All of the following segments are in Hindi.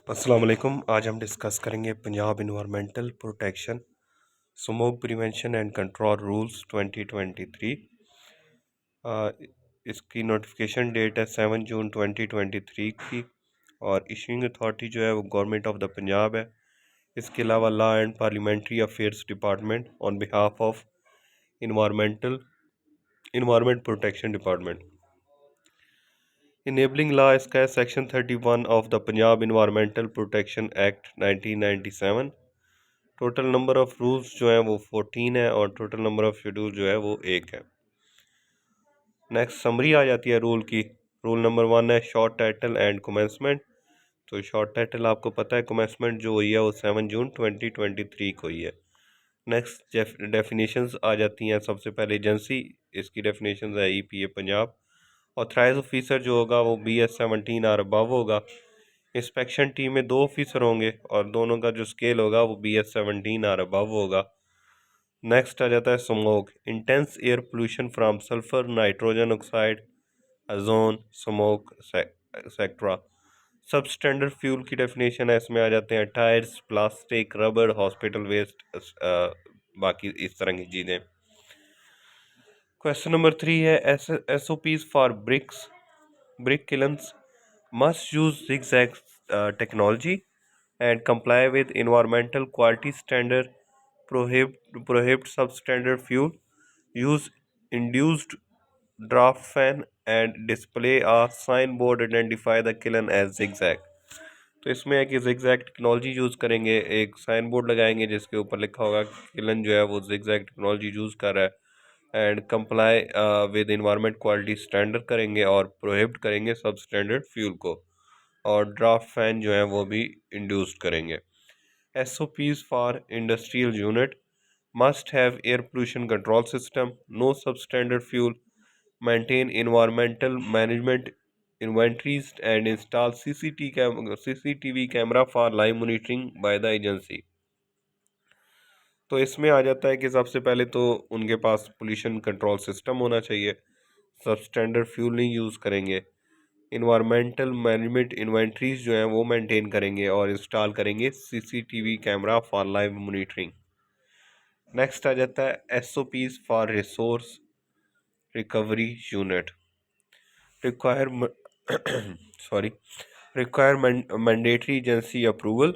अस्सलाम वालेकुम। आज हम डिस्कस करेंगे Punjab environmental protection smoke prevention and control rules 2023। इसकी नोटिफिकेशन डेट है 7 जून 2023 की और इशूइंग अथॉरिटी जो है वो गवर्नमेंट ऑफ द पंजाब है। इसके अलावा law and parliamentary affairs department on behalf of environment protection department. Enabling law इसका है section 31 of the Punjab environmental protection act 1997। Total number of rules जो हैं वो 14 है और टोटल नंबर ऑफ शेड्यूल जो है वो 1 है। नेक्स्ट समरी आ जाती है रूल की। रूल नंबर 1 है शॉर्ट टाइटल एंड कमेंसमेंट। तो शॉर्ट टाइटल आपको पता है, कमेंसमेंट जो हुई है वो 7 जून 2023 को हुई है। नेक्स्ट डेफिनेशंस आ जाती हैं। सबसे पहले एजेंसी, इसकी डेफिनेशंस है EPA पंजाब। ऑथराइज ऑफिसर जो होगा वो BS-17 और अबव होगा। इंस्पेक्शन टीम में 2 ऑफिसर होंगे और दोनों का जो स्केल होगा वो BS-17 और अबव होगा। नेक्स्ट आ जाता है smoke, intense air pollution from sulphur, nitrogen oxide, ozone, smoke etcetera. सब स्टैंडर्ड फ्यूल की डेफिनेशन है, इसमें आ जाते हैं tyres, plastic, rubber, hospital waste, बाकी इस तरह की चीज़ें। क्वेश्चन नंबर 3 है SOPs for brick kilns must use zigzag technology and comply with environmental quality standard, prohibit substandard fuel, use induced draft fan and display a signboard identify the kiln as zigzag। तो इसमें है कि zigzag टेक्नोलॉजी यूज़ करेंगे, एक साइन बोर्ड लगाएंगे जिसके ऊपर लिखा होगा किलन जो है वो zigzag टेक्नोलॉजी यूज़ कर रहा है and comply with environment quality standard करेंगे और प्रोहिबिट करेंगे सब स्टैंडर्ड फ्यूल को, और ड्राफ्ट फैन जो है वो भी इंड्यूस्ड करेंगे। SOPs for industrial unit must have air pollution control system, no substandard fuel, maintain environmental management inventories and install CCTV camera for live monitoring by the agency। तो इसमें आ जाता है कि सबसे पहले तो उनके पास पोल्यूशन कंट्रोल सिस्टम होना चाहिए, सब स्टैंडर्ड फ्यूल नहीं यूज़ करेंगे, इन्वायरमेंटल मैनेजमेंट इन्वेंट्रीज जो हैं वो मेंटेन करेंगे और इंस्टॉल करेंगे CCTV camera for live monitoring. Next आ जाता है SOPs for resource recovery unit. require sorry require mandatory agency approval,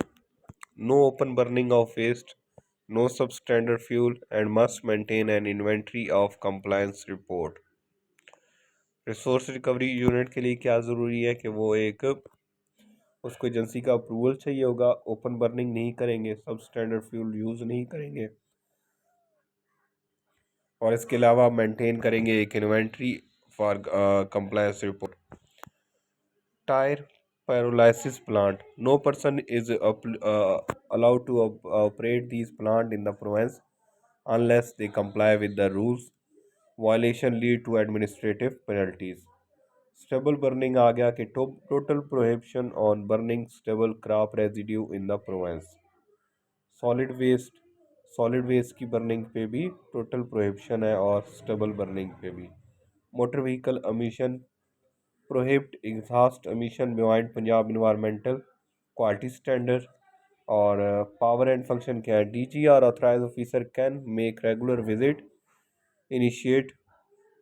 no open burning of waste, no substandard fuel, and must maintain an inventory of compliance report। Resource recovery unit के लिए क्या ज़रूरी है कि वो एक उसको एजेंसी का अप्रूवल चाहिए होगा, ओपन बर्निंग नहीं करेंगे, सब स्टैंडर्ड फ्यूल यूज़ नहीं करेंगे और इसके अलावा मेंटेन करेंगे एक inventory for compliance report. Tyre pyrolysis plant, no person is allowed to operate these plant in the province unless they comply with the rules, violation lead to administrative penalties। stubble burning आ गया कि total prohibition on burning stubble crop residue in the province। Solid waste की बर्निंग पे भी टोटल प्रोहिबिशन है और स्टबल बर्निंग पे भी। Motor vehicle emission prohibit exhaust emission beyond Punjab environmental quality standard. और पावर एंड फंक्शन क्या है, DG और authorise officer can make regular visit, initiate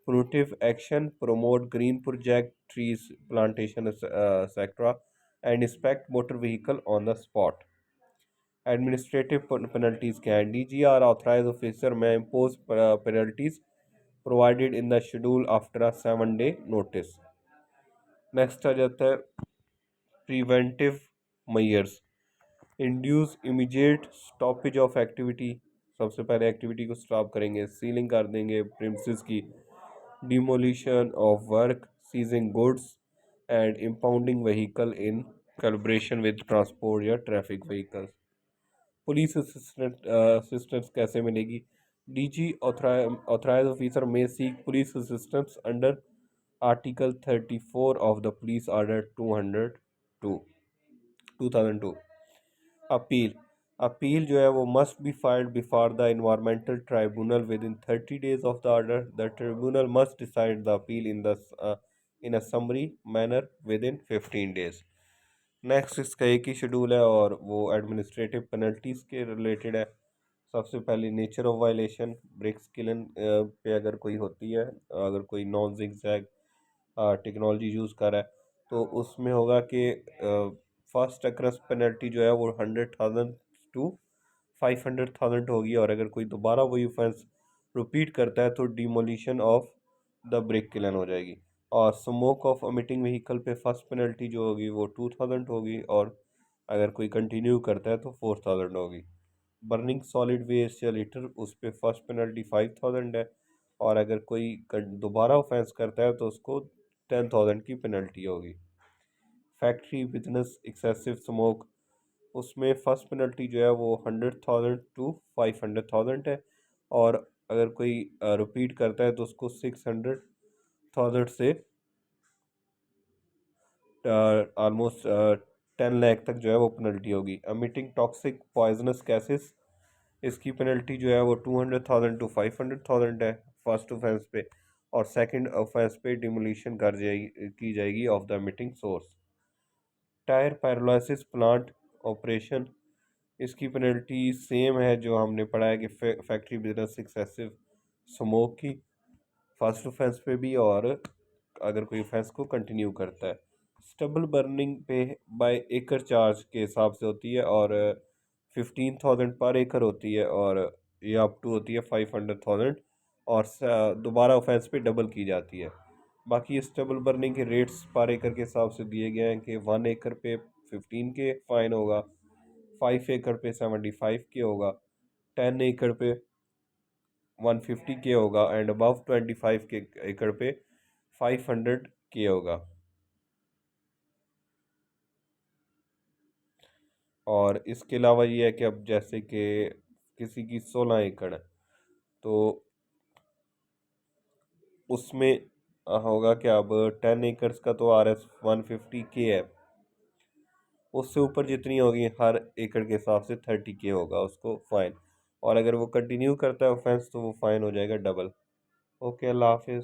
protective action, promote green project, trees plantation etcetera, and inspect motor vehicle on the spot. Administrative penalties क्या है, DG और authorise officer may impose penalties provided in the schedule after a 7-day notice. Next आ जाता है preventive measures, induce immediate stoppage of activity. सबसे पहले एक्टिविटी को स्टॉप करेंगे, सीलिंग कर देंगे प्रिमिसेस की, demolition of work, seizing goods and impounding vehicle in collaboration with transport या ट्रैफिक व्हीकल्स। पुलिस असिस्टेंस कैसे मिलेगी, DG authorise officer may seek police assistance under article 34 of the police order 2002। Appeal जो है वो must be filed before the environmental tribunal within 30 days of the order. The tribunal must decide the appeal in a summary manner within 15 days। Next इसका एक ही शेड्यूल है और वो एडमिनिस्ट्रेटिव पेनल्टीज़ के रिलेटेड है। सबसे पहले nature of violation, bricks kiln पे अगर कोई होती है, अगर कोई नॉन जिगजैग टेक्नोलॉजी यूज़ कर रहा है तो उसमें होगा कि फर्स्ट अक्रस पेनल्टी जो है वो 100,000 टू 500,000 होगी, और अगर कोई दोबारा वही ऑफेंस रिपीट करता है तो demolition of the brick kiln हो जाएगी। और स्मोक ऑफ अमिटिंग व्हीकल पे फर्स्ट पेनल्टी जो होगी वो 2,000 होगी, और अगर कोई कंटिन्यू करता है तो 4,000 होगी। बर्निंग सॉलिड वेस्ट या लिटर उस पर फर्स्ट पेनल्टी 5,000 है, और अगर कोई दोबारा ऑफेंस करता है तो उसको 10,000 की पेनल्टी होगी। फैक्ट्री बिजनेस एक्सेसिव स्मोक, उसमें फर्स्ट पेनल्टी जो है वो 100,000 टू 500,000 है, और अगर कोई रिपीट करता है तो उसको 600,000 से ऑलमोस्ट 10 लाख तक जो है वो पेनल्टी होगी। अमिटिंग टॉक्सिक पॉइजनस गैसेस, इसकी पेनल्टी जो है वो 200,000 टू 500,000 है फर्स्ट ऑफेंस पे, और सेकंड ऑफेंस पे डिमोलिशन की जाएगी of the emitting source. Tyre paralysis plant operation, इसकी पेनल्टी सेम है जो हमने पढ़ा है कि फैक्ट्री बिजनेस एक्सेसिव स्मोक की, फर्स्ट ऑफेंस पे भी और अगर कोई ऑफेंस को कंटिन्यू करता है। स्टबल बर्निंग पे बाय एकड़ चार्ज के हिसाब से होती है, और 15,000 पर एकड़ होती है, और ये अप टू होती है 500,000, और दोबारा ऑफेंस पे डबल की जाती है। बाकी स्टबल बर्निंग के रेट्स पर एकड़ के हिसाब से दिए गए हैं कि 1 एकड़ पे 15 के फाइन होगा, 5 एकड़ पे 75 के होगा, 10 एकड़ पे 150 के होगा, एंड अबव 25 के एकड़ पे 500 के होगा। और इसके अलावा ये है कि अब जैसे कि किसी की 16 एकड़ है तो उसमें होगा कि अब 10 एकड़ का तो RS 150 के है, उससे ऊपर जितनी होगी हर एकड़ के हिसाब से 30 के होगा उसको फाइन, और अगर वो कंटिन्यू करता है ऑफेंस तो वो फाइन हो जाएगा डबल। ओके, अल्लाह हाफिज़।